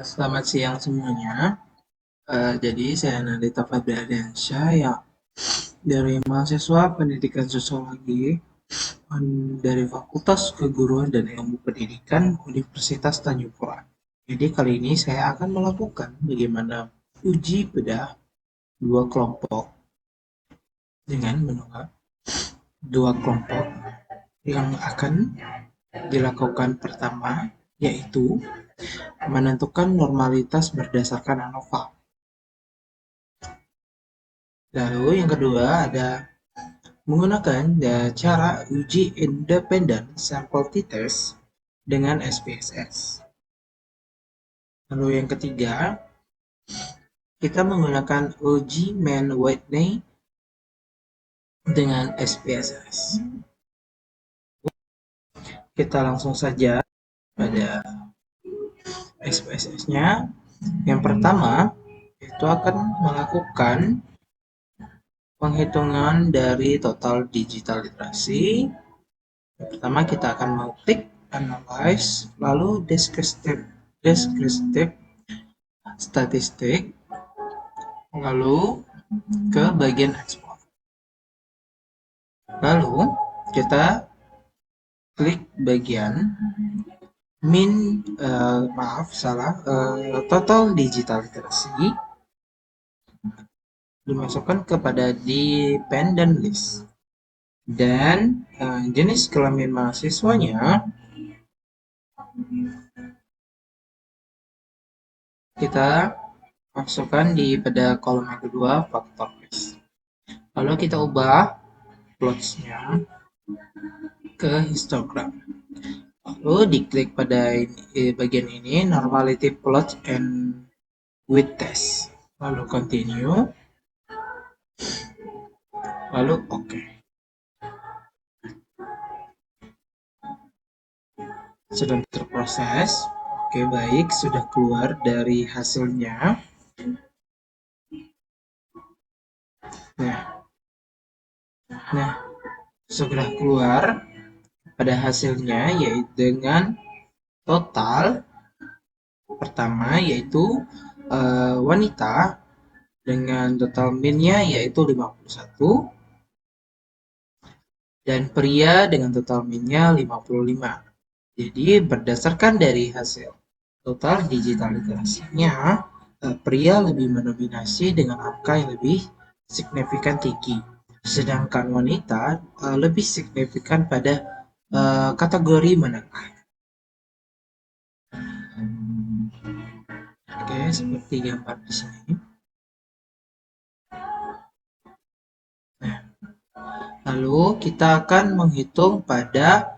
Selamat siang semuanya. Jadi saya Nandita Fabriansyah ya dari mahasiswa Pendidikan Sosiologi dari Fakultas Keguruan dan Ilmu Pendidikan Universitas Tanjung Pura. Jadi kali ini saya akan melakukan bagaimana uji bedah dua kelompok dengan menolak dua kelompok yang akan dilakukan pertama yaitu menentukan normalitas berdasarkan ANOVA. Lalu yang kedua ada menggunakan cara uji independen sampel t-test dengan SPSS. Lalu yang ketiga, kita menggunakan uji Mann-Whitney dengan SPSS. Kita langsung saja pada SPSS-nya. Yang pertama, itu akan melakukan penghitungan dari total digital literasi. Yang pertama kita akan mengklik analyze, lalu descriptive statistik, lalu ke bagian ekspor. Lalu kita klik bagian total digital literasi, dimasukkan kepada dependent list, dan jenis kelamin mahasiswanya kita masukkan pada kolom yang kedua, faktor list. Lalu kita ubah plots-nya ke histogram. Lalu diklik pada bagian ini, normality plot and width test. Lalu continue. Lalu OK. Sedang terproses. Oke, baik, sudah keluar dari hasilnya. Nah, sudah keluar pada hasilnya yaitu dengan total pertama yaitu wanita dengan total min-nya yaitu 51 dan pria dengan total min-nya 55. Jadi berdasarkan dari hasil total digital literasinya, pria lebih mendominasi dengan angka yang lebih signifikan tinggi. Sedangkan wanita lebih signifikan pada kategori menengah. Oke, seperti gambar di sini. Nah, lalu kita akan menghitung pada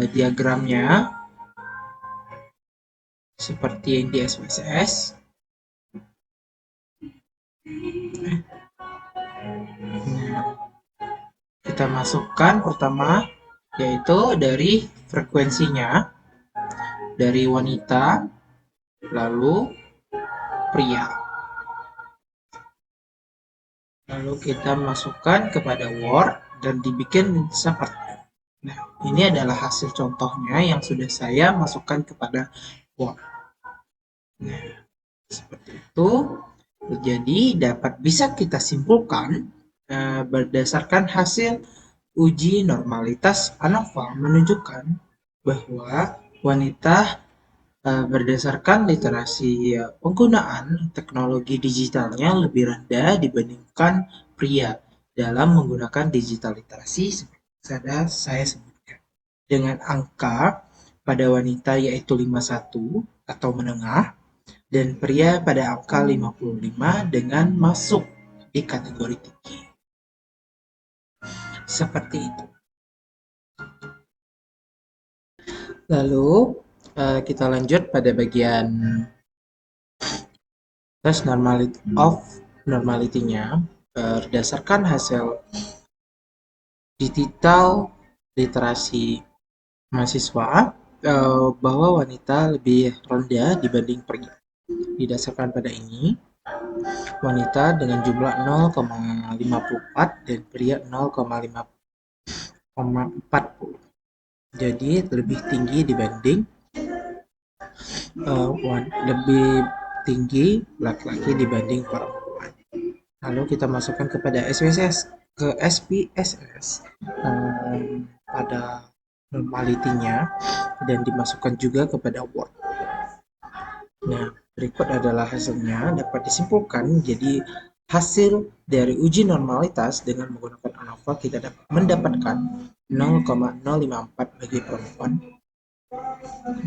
diagramnya seperti yang di SPSS. Kita masukkan pertama yaitu dari frekuensinya dari wanita lalu pria, lalu kita masukkan kepada Word dan dibikin seperti ini. Nah, ini adalah hasil contohnya yang sudah saya masukkan kepada Word. Nah, seperti itu. Jadi dapat bisa kita simpulkan berdasarkan hasil uji normalitas ANOVA menunjukkan bahwa wanita berdasarkan literasi penggunaan teknologi digitalnya lebih rendah dibandingkan pria dalam menggunakan digital literasi seperti saya sebutkan. Dengan angka pada wanita yaitu 51 atau menengah dan pria pada angka 55 dengan masuk di kategori tinggi. Seperti itu. Lalu kita lanjut pada bagian tes normality-nya berdasarkan hasil digital literasi mahasiswa bahwa wanita lebih rendah dibanding pria. Didasarkan pada ini, wanita dengan jumlah 0,54 dan pria 0,40. Jadi lebih tinggi dibanding lebih tinggi laki-laki dibanding perempuan. Lalu kita masukkan kepada SPSS ke SPSS pada normalitinya dan dimasukkan juga kepada Word. Nah, berikut adalah hasilnya. Dapat disimpulkan jadi hasil dari uji normalitas dengan menggunakan ANOVA kita dapat mendapatkan 0,054 bagi perempuan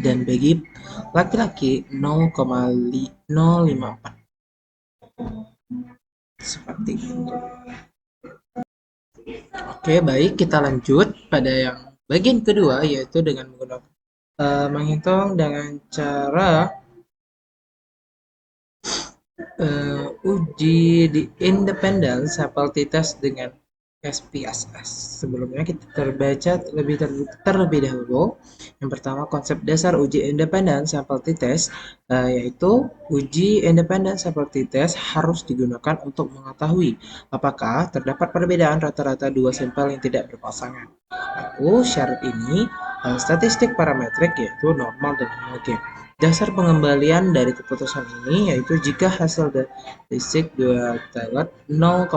dan bagi laki-laki 0,054. Seperti itu. Oke, baik, kita lanjut pada yang bagian kedua, yaitu dengan menggunakan menghitung dengan cara uji di independent sampling test dengan SPSS. Sebelumnya kita terlebih dahulu. Yang pertama, konsep dasar uji independent sampling test, yaitu uji independent sampling test harus digunakan untuk mengetahui apakah terdapat perbedaan rata-rata dua sampel yang tidak berpasangan. Lalu syarat ini statistik parametrik, yaitu normal dan homogen. Dasar pengembalian dari keputusan ini yaitu jika hasil statistik dua telet 0,05,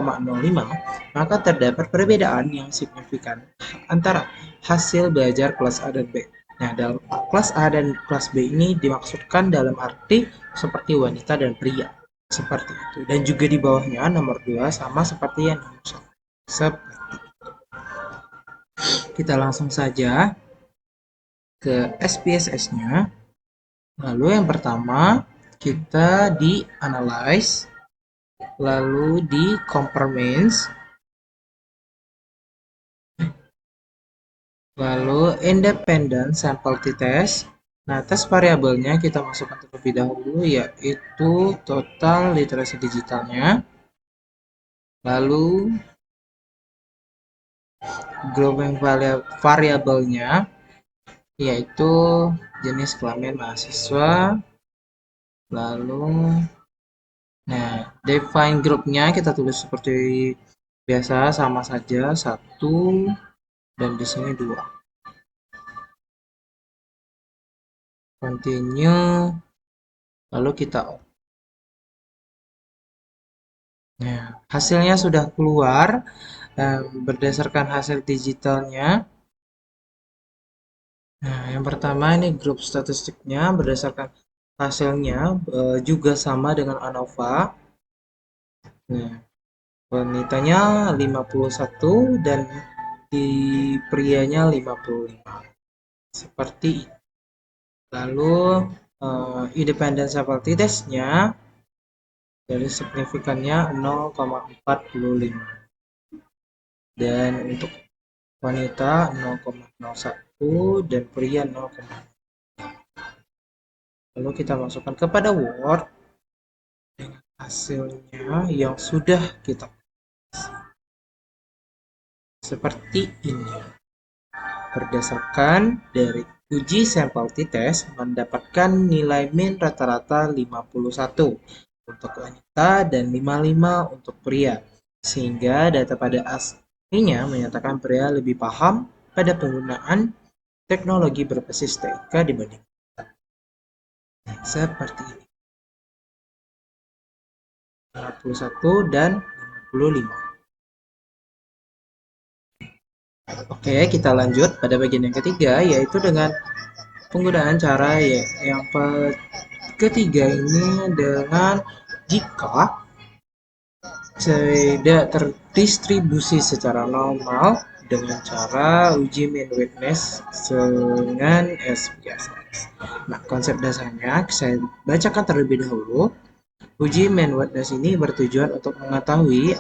maka terdapat perbedaan yang signifikan antara hasil belajar kelas A dan B. Nah, dalam kelas A dan kelas B ini dimaksudkan dalam arti seperti wanita dan pria. Seperti itu. Dan juga di bawahnya nomor 2 sama seperti yang nomor 1. Seperti itu. Kita langsung saja ke SPSS-nya. Lalu yang pertama kita di analyze, lalu di comparments, lalu independent sample t-test. Nah, tes variabelnya kita masukkan terlebih dahulu, yaitu total literasi digitalnya, lalu grouping variabelnya, yaitu jenis kelamin mahasiswa, lalu define grupnya kita tulis seperti biasa, sama saja 1 dan di sini 2. Continue, lalu kita off. Nah, hasilnya sudah keluar berdasarkan hasil digitalnya. Nah, yang pertama ini grup statistiknya berdasarkan hasilnya juga sama dengan ANOVA. Nah, wanitanya 51 dan di prianya 55. Seperti itu. Lalu independent sample t-testnya dari signifikannya 0,45 dan untuk wanita 0,01 dan pria 0,0. Lalu kita masukkan kepada Word dengan hasilnya yang sudah kita seperti ini. Berdasarkan dari uji sampel t-test mendapatkan nilai min rata-rata 51 untuk wanita dan 55 untuk pria, sehingga data pada aslinya menyatakan pria lebih paham pada penggunaan teknologi berbasis TIK dibanding wanita. Seperti ini. 51 dan 55. Oke, kita lanjut pada bagian yang ketiga, yaitu dengan penggunaan cara yang ketiga ini dengan jika tidak terdistribusi secara normal dengan cara uji mean witness dengan SPSS. Nah, konsep dasarnya saya bacakan terlebih dahulu. Uji mean witness ini bertujuan untuk mengetahui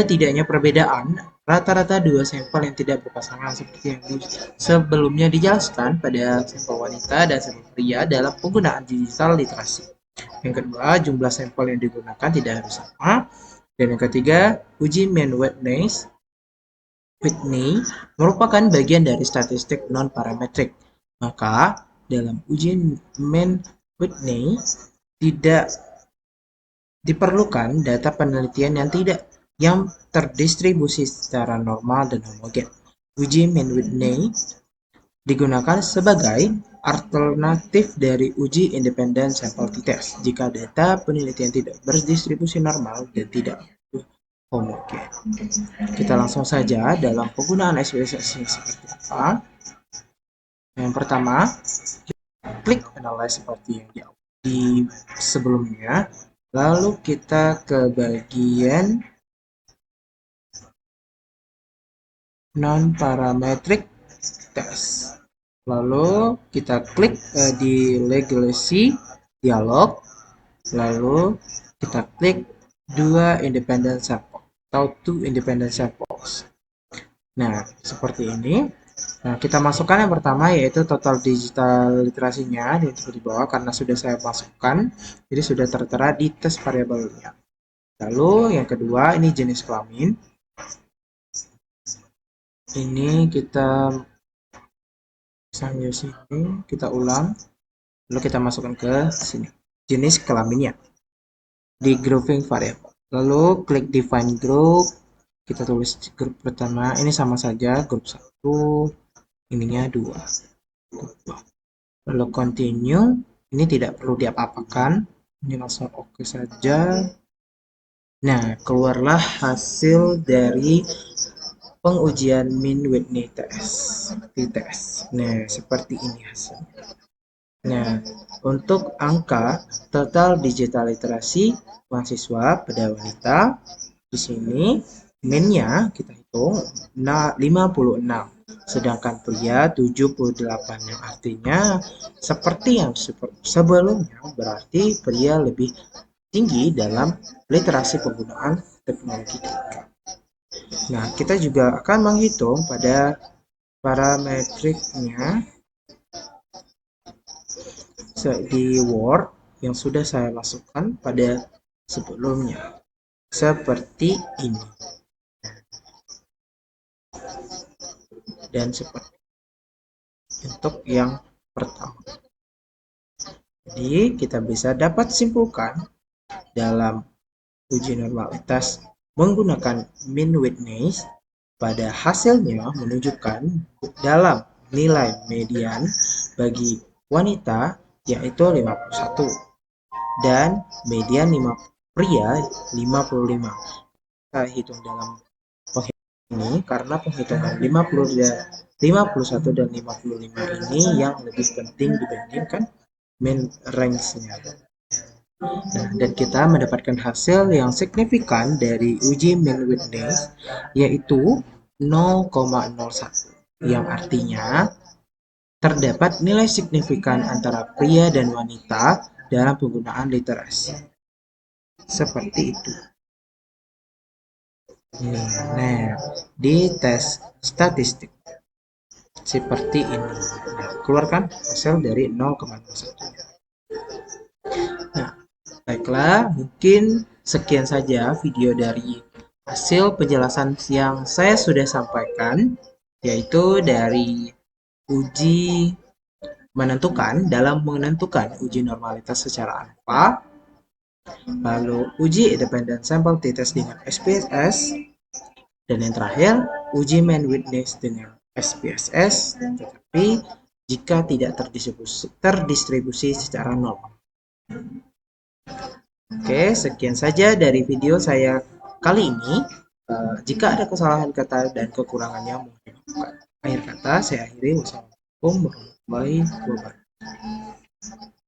tidaknya perbedaan rata-rata dua sampel yang tidak berpasangan seperti yang sebelumnya dijelaskan pada sampel wanita dan sampel pria dalam penggunaan digital literasi. Yang kedua, jumlah sampel yang digunakan tidak harus sama. Dan yang ketiga, uji mean witness merupakan bagian dari statistik non-parametrik. Maka, dalam uji mean witness tidak diperlukan data penelitian yang terdistribusi secara normal dan homogen. Uji mean witness digunakan sebagai alternatif dari uji independen sampel t-test jika data penelitian tidak berdistribusi normal dan tidak homogen. Kita langsung saja dalam penggunaan SPSS ini seperti apa. Yang pertama, klik analyze seperti yang di sebelumnya. Lalu kita ke bagian non-parametric test. Lalu kita klik di legalisy dialog. Lalu kita klik dua independent sample atau two independent samples. Nah, seperti ini. Nah, kita masukkan yang pertama yaitu total digital literasinya di bawah karena sudah saya masukkan, jadi sudah tertera di tes variabelnya. Lalu yang kedua ini jenis kelamin. Ini kita sambil sini kita ulang, lalu kita masukkan ke sini jenis kelaminnya di grouping variable. Lalu klik define group, kita tulis grup pertama ini sama saja grup 1, ininya 2. Lalu continue, ini tidak perlu diapa-apakan, ini langsung oke saja. Nah, keluarlah hasil dari pengujian min Whitney test, t-test. Nah, seperti ini hasilnya. Nah, untuk angka total digital literasi mahasiswa pada wanita, di sini min-nya kita hitung 56, sedangkan pria 78, yang artinya seperti yang sebelumnya, berarti pria lebih tinggi dalam literasi penggunaan teknologi digital. Nah, kita juga akan menghitung pada parametriknya di Word yang sudah saya masukkan pada sebelumnya, seperti ini dan seperti untuk yang pertama. Jadi kita bisa dapat simpulkan dalam uji normalitas menggunakan min Whitney pada hasilnya menunjukkan dalam nilai median bagi wanita yaitu 51 dan median pria 55. Kita hitung dalam penghitungan ini karena penghitungan 51 dan 55 ini yang lebih penting dibandingkan min range-nya. Nah, dan kita mendapatkan hasil yang signifikan dari uji min Whitney yaitu 0,01, yang artinya terdapat nilai signifikan antara pria dan wanita dalam penggunaan literasi. Seperti itu. Nah, di tes statistik seperti ini. Nah, keluarkan hasil dari 0,01. Nah, baiklah, mungkin sekian saja video dari hasil penjelasan yang saya sudah sampaikan, yaitu dari uji menentukan uji normalitas secara alfa, lalu uji independent sample t-test dengan SPSS, dan yang terakhir uji min Whitney dengan SPSS, tetapi jika tidak terdistribusi secara normal. Oke, sekian saja dari video saya kali ini. Jika ada kesalahan kata dan kekurangannya mohon dimaafkan. Akhir kata saya akhiri. Wassalamualaikum warahmatullahi wabarakatuh.